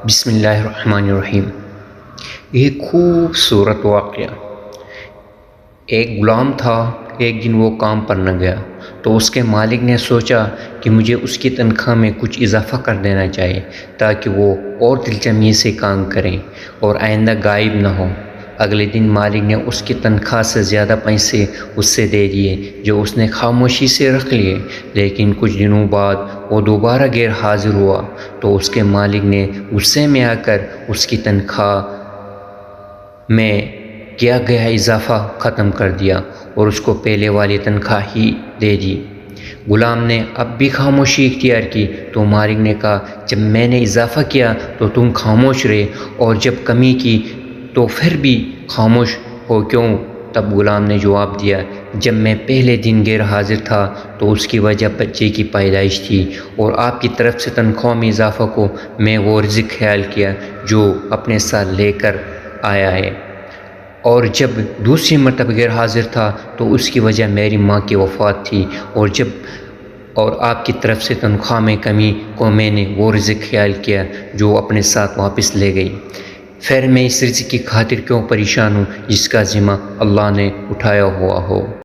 بسم اللہ الرحمن الرحیم۔ ایک خوبصورت واقعہ۔ ایک غلام تھا، ایک دن وہ کام پر نہ گیا تو اس کے مالک نے سوچا کہ مجھے اس کی تنخواہ میں کچھ اضافہ کر دینا چاہیے تاکہ وہ اور دلچسپی سے کام کریں اور آئندہ غائب نہ ہو۔ اگلے دن مالک نے اس کی تنخواہ سے زیادہ پیسے اس سے دے دیے جو اس نے خاموشی سے رکھ لیے، لیکن کچھ دنوں بعد وہ دوبارہ غیر حاضر ہوا تو اس کے مالک نے غصے میں آ کر اس کی تنخواہ میں کیا گیا اضافہ ختم کر دیا اور اس کو پہلے والی تنخواہ ہی دے دی۔ غلام نے اب بھی خاموشی اختیار کی تو مالک نے کہا، جب میں نے اضافہ کیا تو تم خاموش رہے اور جب کمی کی تو پھر بھی خاموش ہو کیوں؟ تب غلام نے جواب دیا، جب میں پہلے دن غیر حاضر تھا تو اس کی وجہ بچے کی پیدائش تھی اور آپ کی طرف سے تنخواہ میں اضافہ کو میں وہ رزق خیال کیا جو اپنے ساتھ لے کر آیا ہے، اور جب دوسری مرتبہ غیر حاضر تھا تو اس کی وجہ میری ماں کی وفات تھی، اور آپ کی طرف سے تنخواہ میں کمی کو میں نے وہ رزق خیال کیا جو اپنے ساتھ واپس لے گئی۔ پھر میں اس رزق کی خاطر کیوں پریشان ہوں جس کا ذمہ اللہ نے اٹھایا ہوا ہو؟